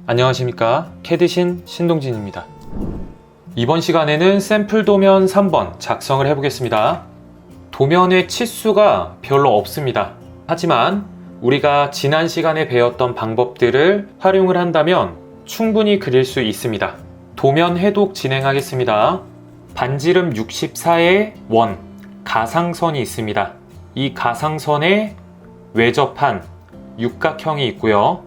안녕하십니까, 캐드신 신동진입니다. 이번 시간에는 샘플 도면 3번 작성을 해보겠습니다. 도면의 치수가 별로 없습니다. 하지만 우리가 지난 시간에 배웠던 방법들을 활용을 한다면 충분히 그릴 수 있습니다. 도면 해독 진행하겠습니다. 반지름 64의 원, 가상선이 있습니다. 이 가상선에 외접한 육각형이 있고요.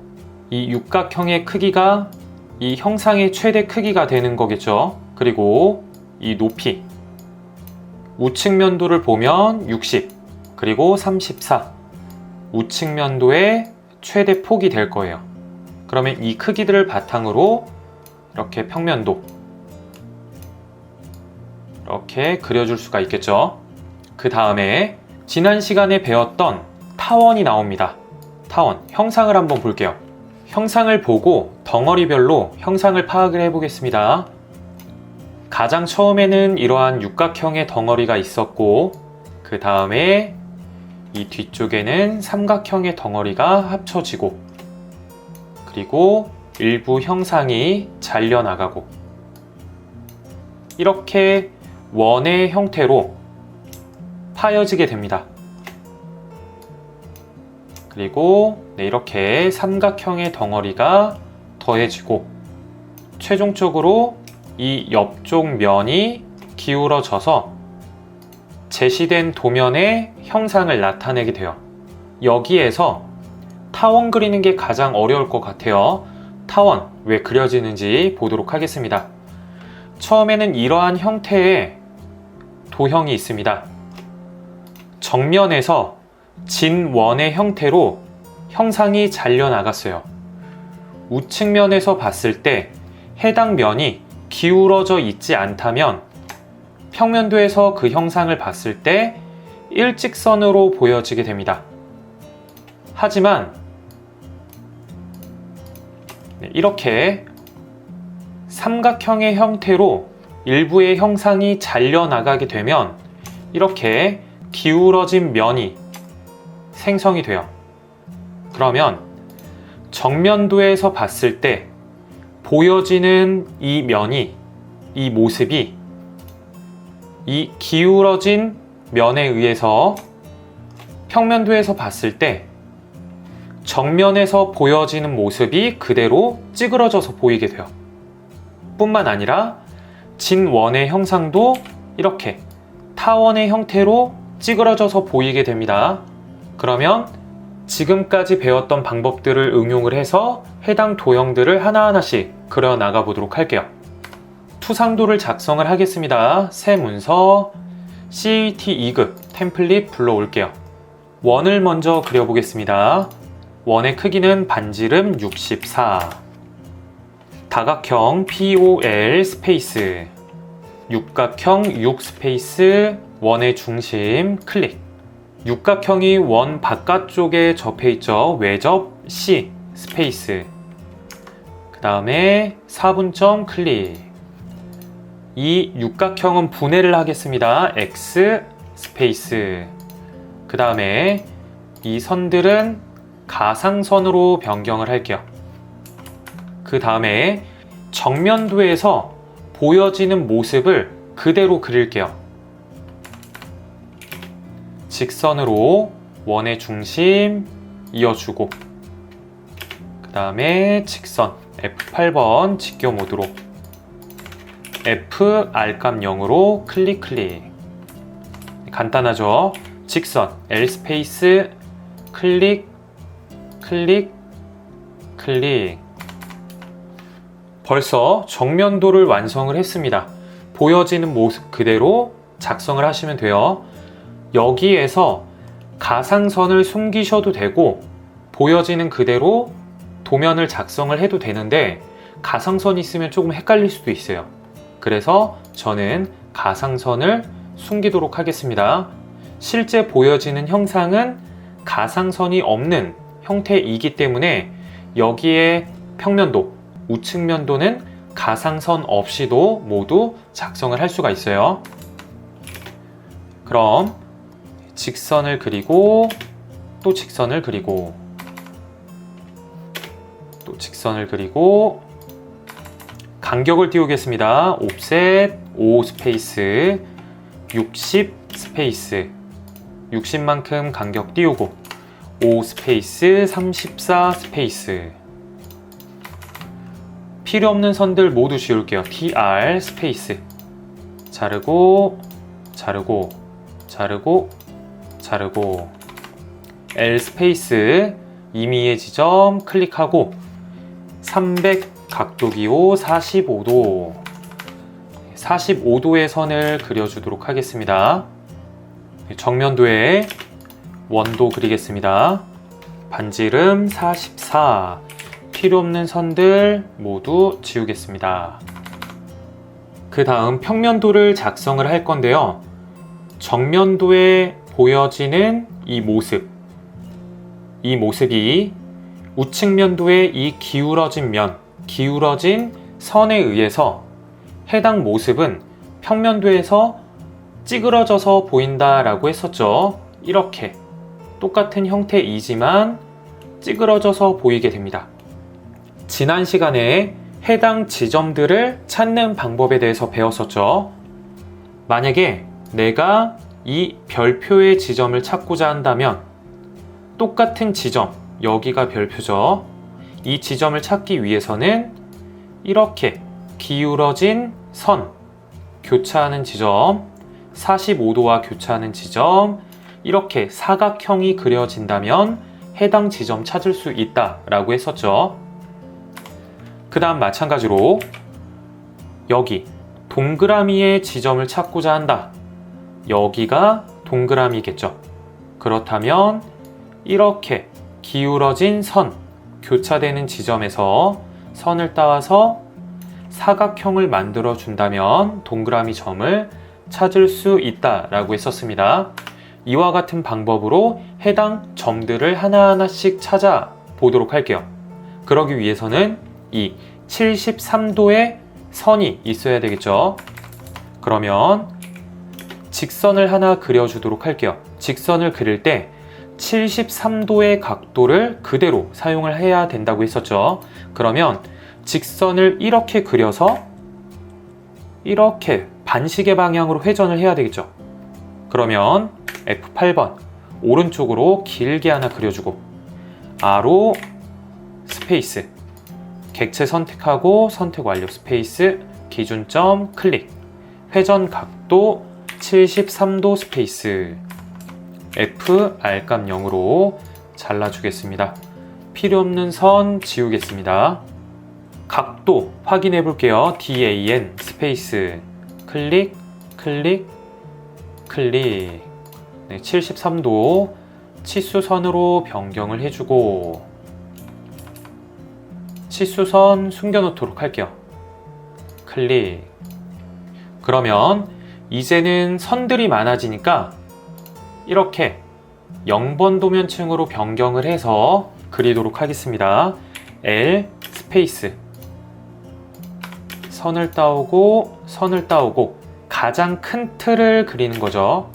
이 육각형의 크기가 이 형상의 최대 크기가 되는 거겠죠. 그리고 이 높이, 우측면도를 보면 60, 그리고 34, 우측면도의 최대 폭이 될 거예요. 그러면 이 크기들을 바탕으로 이렇게 평면도 이렇게 그려줄 수가 있겠죠. 그 다음에 지난 시간에 배웠던 타원이 나옵니다. 타원, 형상을 한번 볼게요. 형상을 보고 덩어리별로 형상을 파악을 해보겠습니다. 가장 처음에는 이러한 육각형의 덩어리가 있었고, 그 다음에 이 뒤쪽에는 삼각형의 덩어리가 합쳐지고, 그리고 일부 형상이 잘려나가고, 이렇게 원의 형태로 파여지게 됩니다. 그리고 이렇게 삼각형의 덩어리가 더해지고, 최종적으로 이 옆쪽 면이 기울어져서 제시된 도면의 형상을 나타내게 돼요. 여기에서 타원 그리는 게 가장 어려울 것 같아요. 타원 왜 그려지는지 보도록 하겠습니다. 처음에는 이러한 형태의 도형이 있습니다. 정면에서 진원의 형태로 형상이 잘려나갔어요. 우측면에서 봤을 때 해당 면이 기울어져 있지 않다면 평면도에서 그 형상을 봤을 때 일직선으로 보여지게 됩니다. 하지만 이렇게 삼각형의 형태로 일부의 형상이 잘려나가게 되면 이렇게 기울어진 면이 생성이 돼요. 그러면 정면도에서 봤을 때 보여지는 이 면이, 이 모습이 이 기울어진 면에 의해서 평면도에서 봤을 때 정면에서 보여지는 모습이 그대로 찌그러져서 보이게 돼요. 뿐만 아니라 진원의 형상도 이렇게 타원의 형태로 찌그러져서 보이게 됩니다. 그러면 지금까지 배웠던 방법들을 응용을 해서 해당 도형들을 하나하나씩 그려 나가 보도록 할게요. 투상도를 작성을 하겠습니다. 새 문서 CAT 2급 템플릿 불러올게요. 원을 먼저 그려보겠습니다. 원의 크기는 반지름 64, 다각형 POL 스페이스, 육각형 6 스페이스, 원의 중심 클릭. 육각형이 원 바깥쪽에 접해 있죠. 외접 C 스페이스. 그 다음에 4분점 클릭. 이 육각형은 분해를 하겠습니다. X 스페이스. 그 다음에 이 선들은 가상선으로 변경을 할게요. 그 다음에 정면도에서 보여지는 모습을 그대로 그릴게요. 직선으로 원의 중심 이어주고, 그 다음에 직선 F8번 직교 모드로 F R값 0으로 클릭. 간단하죠? 직선 L 스페이스 클릭. 벌써 정면도를 완성을 했습니다. 보여지는 모습 그대로 작성을 하시면 돼요. 여기에서 가상선을 숨기셔도 되고 보여지는 그대로 도면을 작성을 해도 되는데 가상선이 있으면 조금 헷갈릴 수도 있어요. 그래서 저는 가상선을 숨기도록 하겠습니다. 실제 보여지는 형상은 가상선이 없는 형태이기 때문에 여기에 평면도, 우측면도는 가상선 없이도 모두 작성을 할 수가 있어요. 그럼 직선을 그리고 또 직선을 그리고 또 또 직선을 그리고 간격을 띄우겠습니다. 옵셋 5 스페이스 60 스페이스 60만큼 간격 띄우고 5 스페이스 34 스페이스 필요 없는 선들 모두 지울게요. TR 스페이스 자르고 자르고 자르고 자르고 L 스페이스 임의의 지점 클릭하고 300 각도 기호 45도 45도의 선을 그려주도록 하겠습니다. 정면도에 원도 그리겠습니다. 반지름 44 필요 없는 선들 모두 지우겠습니다. 그 다음 평면도를 작성을 할 건데요. 정면도에 보여지는 이 모습이 우측면도의 이 기울어진 기울어진 선에 의해서 해당 모습은 평면도에서 찌그러져서 보인다라고 했었죠. 이렇게 똑같은 형태이지만 찌그러져서 보이게 됩니다. 지난 시간에 해당 지점들을 찾는 방법에 대해서 배웠었죠. 만약에 내가 이 별표의 지점을 찾고자 한다면 똑같은 지점, 여기가 별표죠. 이 지점을 찾기 위해서는 이렇게 기울어진 선, 교차하는 지점, 45도와 교차하는 지점, 이렇게 사각형이 그려진다면 해당 지점 찾을 수 있다라고 했었죠. 그 다음 마찬가지로 여기 동그라미의 지점을 찾고자 한다. 여기가 동그라미겠죠. 그렇다면 이렇게 기울어진 선, 교차되는 지점에서 선을 따와서 사각형을 만들어 준다면 동그라미 점을 찾을 수 있다라고 했었습니다. 이와 같은 방법으로 해당 점들을 하나하나씩 찾아보도록 할게요. 그러기 위해서는 이 73도의 선이 있어야 되겠죠. 그러면 직선을 하나 그려주도록 할게요. 직선을 그릴 때 73도의 각도를 그대로 사용을 해야 된다고 했었죠. 그러면 직선을 이렇게 그려서 이렇게 반시계 방향으로 회전을 해야 되겠죠. 그러면 F8번 오른쪽으로 길게 하나 그려주고 아로 스페이스 객체 선택하고 선택 완료 스페이스 기준점 클릭 회전 각도 73도 스페이스 F R값 0으로 잘라주겠습니다. 필요 없는 선 지우겠습니다. 각도 확인해 볼게요. DAN 스페이스 클릭 클릭 클릭 네, 73도 치수선으로 변경을 해주고 치수선 숨겨놓도록 할게요. 클릭. 그러면 이제는 선들이 많아지니까 이렇게 0번 도면층으로 변경을 해서 그리도록 하겠습니다. L 스페이스 선을 따오고 선을 따오고 가장 큰 틀을 그리는 거죠.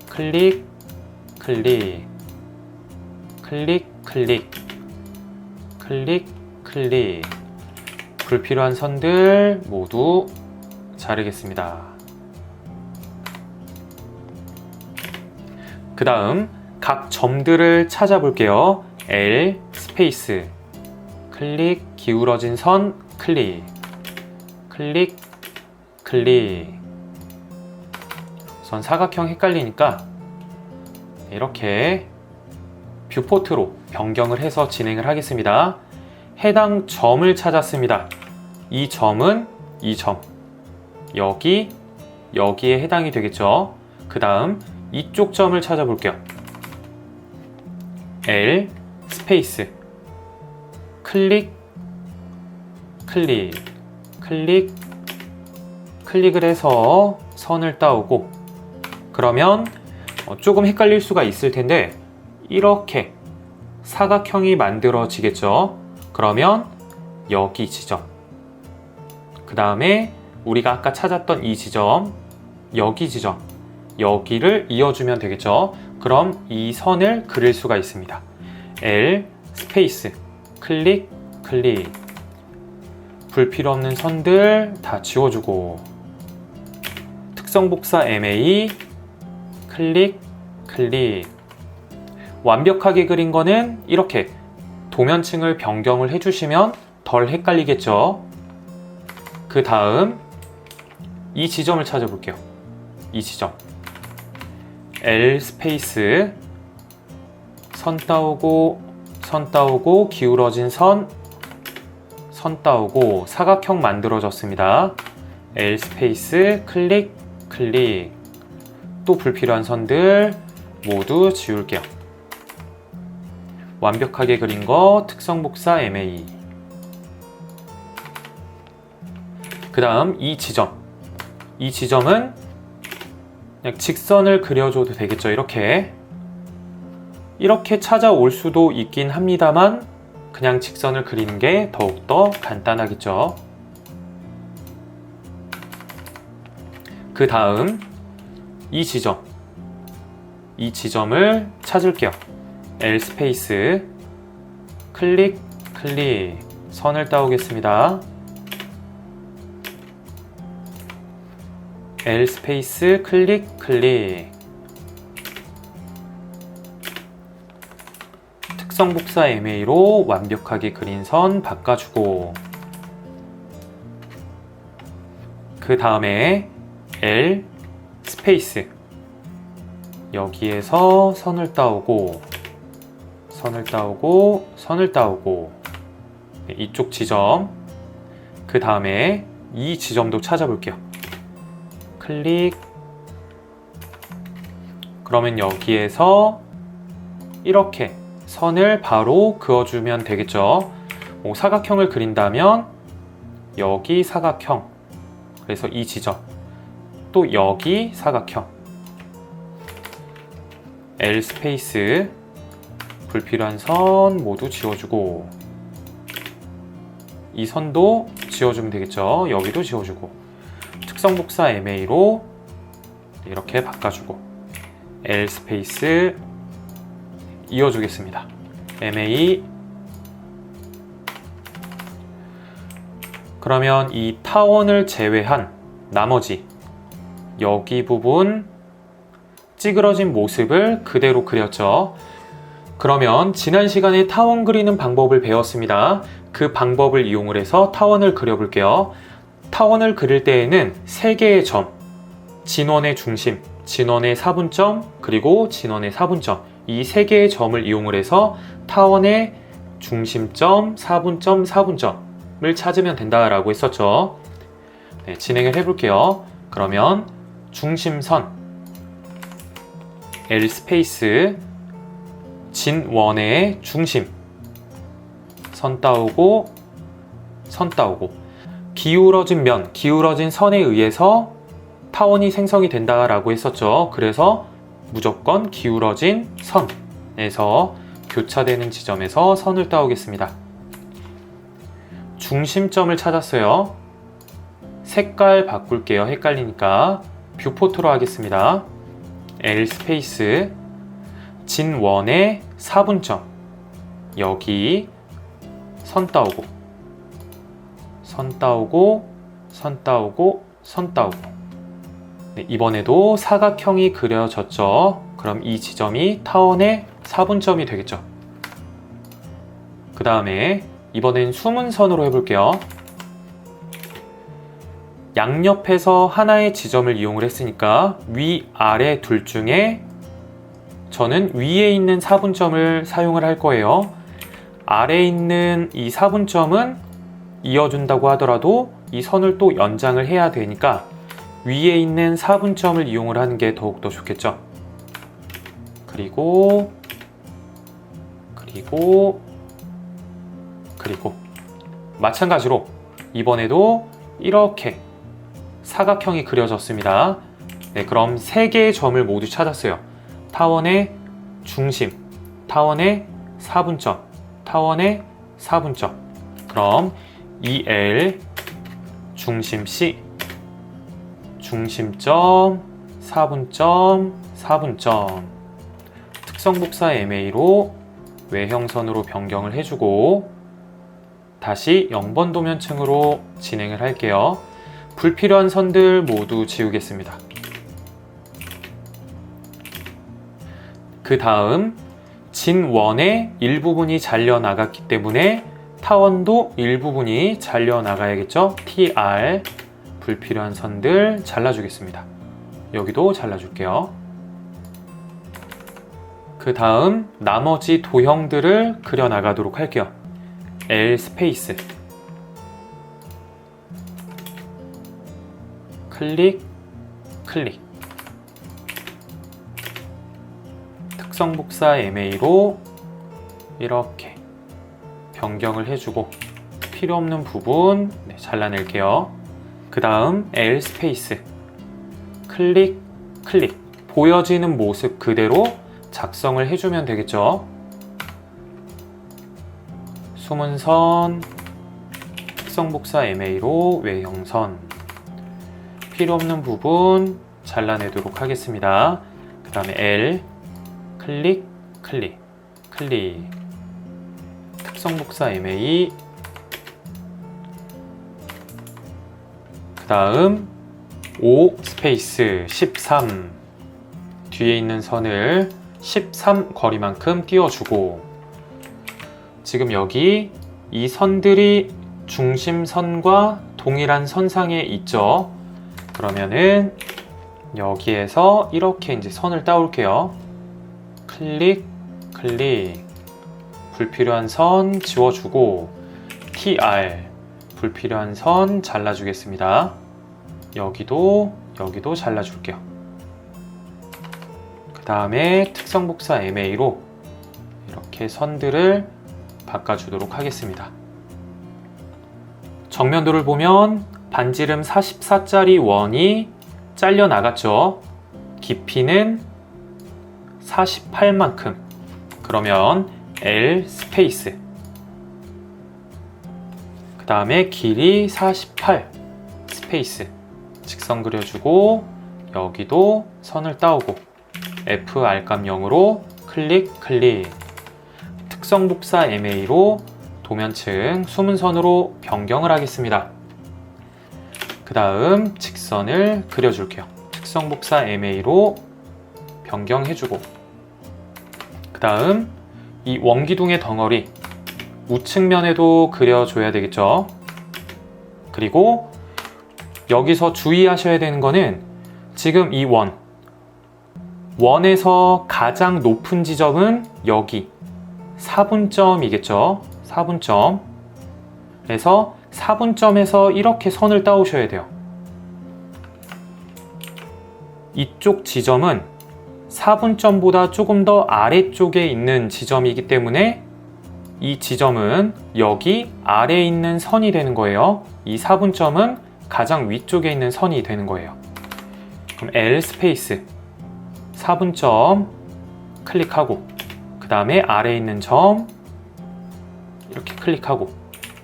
클릭 클릭 클릭 클릭 클릭 클릭 불필요한 선들 모두 자르겠습니다. 그 다음 각 점들을 찾아볼게요. L 스페이스 클릭 기울어진 선 클릭 클릭 클릭 선 사각형 헷갈리니까 이렇게 뷰포트로 변경을 해서 진행을 하겠습니다. 해당 점을 찾았습니다. 이 점은 이 점 여기에 해당이 되겠죠. 그 다음 이쪽 점을 찾아볼게요. L 스페이스 클릭 클릭 클릭 클릭을 해서 선을 따오고 그러면 조금 헷갈릴 수가 있을 텐데 이렇게 사각형이 만들어지겠죠. 그러면 여기 지점 그 다음에 우리가 아까 찾았던 이 지점 여기 지점 여기를 이어주면 되겠죠. 그럼 이 선을 그릴 수가 있습니다. L 스페이스 클릭 클릭. 불필요 없는 선들 다 지워주고, 특성 복사 MA, 클릭, 클릭. 완벽하게 그린 거는 이렇게 도면층을 변경을 해주시면 덜 헷갈리겠죠. 그 다음 이 지점을 찾아볼게요. 이 지점. L 스페이스, 선 따오고, 선 따오고, 기울어진 선, 선 따오고, 사각형 만들어졌습니다. L 스페이스, 클릭, 클릭. 또 불필요한 선들 모두 지울게요. 완벽하게 그린 거 특성 복사 MA. 그 다음 이 지점. 이 지점은 그냥 직선을 그려줘도 되겠죠. 이렇게 찾아올 수도 있긴 합니다만 그냥 직선을 그리는 게 더욱더 간단하겠죠. 그 다음 이 지점. 이 지점을 찾을게요. L 스페이스, 클릭, 클릭. 선을 따오겠습니다. L 스페이스, 클릭, 클릭. 특성 복사 MA로 완벽하게 그린 선 바꿔주고, 그 다음에 L 스페이스, 여기에서 선을 따오고, 선을 따오고, 선을 따오고, 이쪽 지점, 그 다음에 이 지점도 찾아볼게요. 클릭. 그러면 여기에서 이렇게 선을 바로 그어주면 되겠죠. 사각형을 그린다면 여기 사각형, 그래서 이 지점, 또 여기 사각형. L 스페이스, 불필요한 선 모두 지워주고, 이 선도 지워주면 되겠죠. 여기도 지워주고, 특성 복사 MA로 이렇게 바꿔주고, L 스페이스 이어주겠습니다. MA. 그러면 이 타원을 제외한 나머지 여기 부분 찌그러진 모습을 그대로 그렸죠. 그러면 지난 시간에 타원 그리는 방법을 배웠습니다. 그 방법을 이용을 해서 타원을 그려볼게요. 타원을 그릴 때에는 3개의 점, 진원의 중심, 진원의 사분점, 그리고 진원의 사분점, 이 3개의 점을 이용을 해서 타원의 중심점, 사분점, 사분점을 찾으면 된다라고 했었죠. 네, 진행을 해볼게요. 그러면 중심선, L 스페이스, 진원의 중심, 선 따오고, 선 따오고, 기울어진 면, 기울어진 선에 의해서 타원이 생성이 된다라고 했었죠. 그래서 무조건 기울어진 선에서 교차되는 지점에서 선을 따오겠습니다. 중심점을 찾았어요. 색깔 바꿀게요. 헷갈리니까 뷰포트로 하겠습니다. L 스페이스, 진원의 사분점, 여기 선 따오고, 선 따오고, 선 따오고, 선 따오고. 네, 이번에도 사각형이 그려졌죠. 그럼 이 지점이 타원의 사분점이 되겠죠. 그 다음에 이번엔 숨은 선으로 해볼게요. 양옆에서 하나의 지점을 이용을 했으니까 위, 아래 둘 중에 저는 위에 있는 사분점을 사용을 할 거예요. 아래에 있는 이 사분점은 이어준다고 하더라도 이 선을 또 연장을 해야 되니까 위에 있는 사분점을 이용을 하는 게 더욱더 좋겠죠. 그리고 마찬가지로 이번에도 이렇게 사각형이 그려졌습니다. 네, 그럼 3개의 점을 모두 찾았어요. 타원의 중심, 타원의 사분점, 타원의 사분점. 그럼 EL 중심 C, 중심점, 사분점, 사분점. 특성 복사 MA로 외형선으로 변경을 해주고, 다시 0번 도면층으로 진행을 할게요. 불필요한 선들 모두 지우겠습니다. 그 다음 진원의 일부분이 잘려 나갔기 때문에 타원도 일부분이 잘려 나가야겠죠. TR 불필요한 선들 잘라주겠습니다. 여기도 잘라줄게요. 그 다음 나머지 도형들을 그려 나가도록 할게요. L 스페이스 클릭 클릭 특성 복사 MA로 이렇게 변경을 해주고 필요 없는 부분 잘라낼게요. 그 다음 L 스페이스 클릭 클릭 보여지는 모습 그대로 작성을 해주면 되겠죠. 숨은 선 특성 복사 MA로 외형선 필요 없는 부분 잘라내도록 하겠습니다. 그 다음에 L 클릭 클릭 클릭 특성 복사 MA 그 다음 O 스페이스 13 뒤에 있는 선을 13 거리만큼 띄워주고 지금 여기 이 선들이 중심선과 동일한 선상에 있죠. 그러면은 여기에서 이렇게 이제 선을 따올게요. 클릭 클릭 불필요한 선 지워주고 TR 불필요한 선 잘라주겠습니다. 여기도 잘라줄게요. 그 다음에 특성 복사 MA로 이렇게 선들을 바꿔주도록 하겠습니다. 정면도를 보면 반지름 44짜리 원이 잘려 나갔죠. 깊이는 48만큼. 그러면 L 스페이스 그 다음에 길이 48 스페이스 직선 그려주고 여기도 선을 따오고 F 알감 0으로 클릭 클릭 특성 복사 MA로 도면층 숨은 선으로 변경을 하겠습니다. 그 다음 직선을 그려줄게요. 특성 복사 MA로 변경해주고 그 다음 이 원기둥의 덩어리 우측면에도 그려줘야 되겠죠. 그리고 여기서 주의하셔야 되는 거는 지금 이 원에서 가장 높은 지점은 여기 4분점이겠죠. 4분점 그래서 4분점에서 이렇게 선을 따오셔야 돼요. 이쪽 지점은 4분점보다 조금 더 아래쪽에 있는 지점이기 때문에 이 지점은 여기 아래에 있는 선이 되는 거예요. 이 4분점은 가장 위쪽에 있는 선이 되는 거예요. 그럼 L 스페이스 4분점 클릭하고 그 다음에 아래에 있는 점 이렇게 클릭하고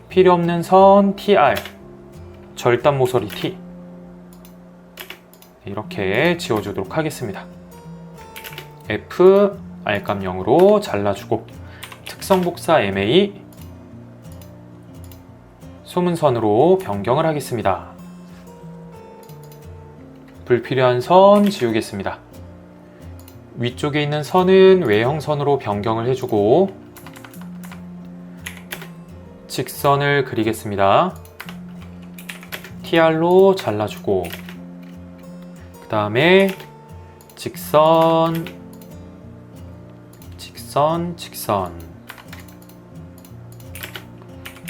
필요 없는 선 TR 절단 모서리 T 이렇게 지워주도록 하겠습니다. F 알감 0으로 잘라주고 특성 복사 MA 소문선으로 변경을 하겠습니다. 불필요한 선 지우겠습니다. 위쪽에 있는 선은 외형선으로 변경을 해주고 직선을 그리겠습니다. TR로 잘라주고 그 다음에 직선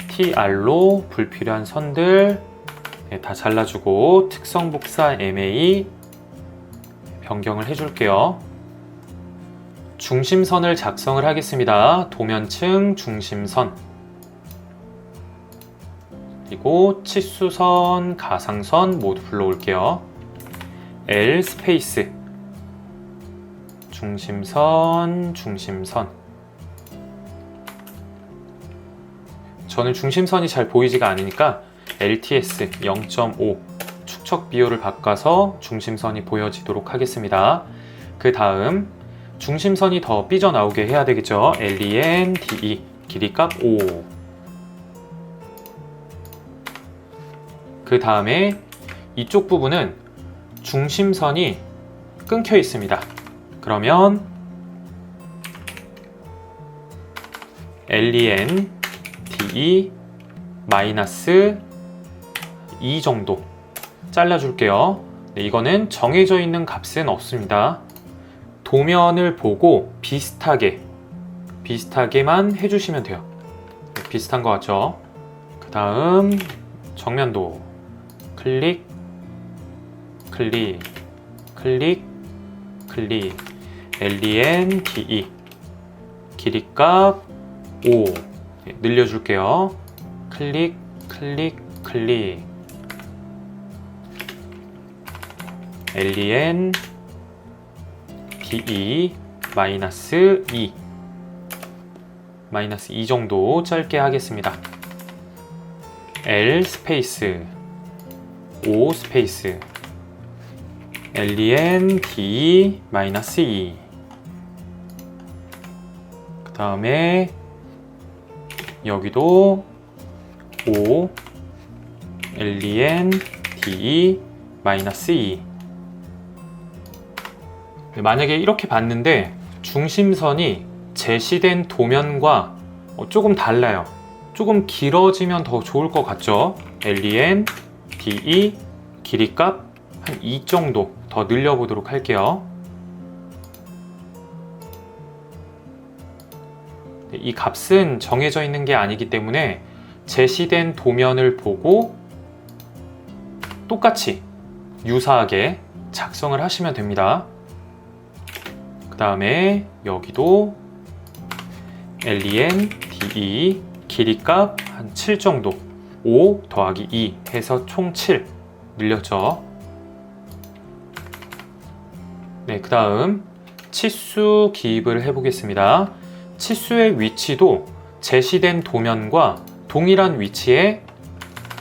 TR로 불필요한 선들 다 잘라주고 특성 복사 MA 변경을 해줄게요. 중심선을 작성을 하겠습니다. 도면층 중심선 그리고 치수선, 가상선 모두 불러올게요. L 스페이스 중심선 저는 중심선이 잘 보이지가 않으니까 LTS 0.5 축척 비율을 바꿔서 중심선이 보여지도록 하겠습니다. 그 다음 중심선이 더 삐져나오게 해야 되겠죠. LEN, DE 길이값 5 그 다음에 이쪽 부분은 중심선이 끊겨 있습니다. 그러면 len, de, 마이너스 2 정도 잘라줄게요. 네, 이거는 정해져 있는 값은 없습니다. 도면을 보고 비슷하게만 해주시면 돼요. 네, 비슷한 것 같죠? 그 다음 정면도 클릭, 클릭, 클릭, 클릭, len, de, 길이값 5 네, 늘려줄게요. 클릭, 클릭, 클릭, len, de, 마이너스 2 마이너스 2 정도 짧게 하겠습니다. L 스페이스 O 스페이스 len, de, 마이너스 2 그 다음에 여기도 O len, de, 마이너스 2 만약에 이렇게 봤는데 중심선이 제시된 도면과 조금 달라요. 조금 길어지면 더 좋을 것 같죠? len, de, 길이값 한 2 정도 더 늘려보도록 할게요. 이 값은 정해져 있는 게 아니기 때문에 제시된 도면을 보고 똑같이 유사하게 작성을 하시면 됩니다. 그 다음에 여기도 len, de, 길이값 한 7 정도 5 더하기 2 해서 총 7 늘렸죠. 네, 그 다음 치수 기입을 해보겠습니다. 치수의 위치도 제시된 도면과 동일한 위치에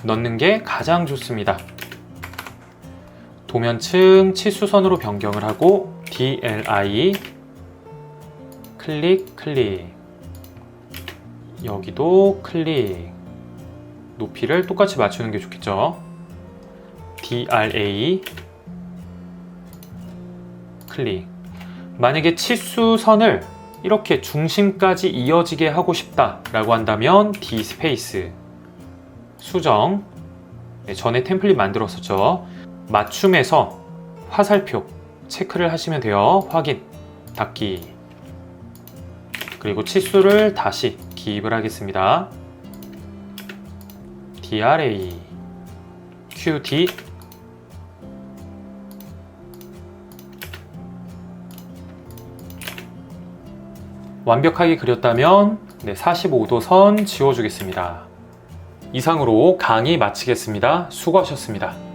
넣는 게 가장 좋습니다. 도면층 치수선으로 변경을 하고 DLI 클릭, 클릭, 여기도 클릭, 높이를 똑같이 맞추는 게 좋겠죠. DRA 클릭. 만약에 치수선을 이렇게 중심까지 이어지게 하고 싶다 라고 한다면 D 스페이스 수정, 네, 전에 템플릿 만들었었죠. 맞춤에서 화살표 체크를 하시면 돼요. 확인, 닫기. 그리고 치수를 다시 기입을 하겠습니다. DRA QD 완벽하게 그렸다면 45도 선 지워주겠습니다. 이상으로 강의 마치겠습니다. 수고하셨습니다.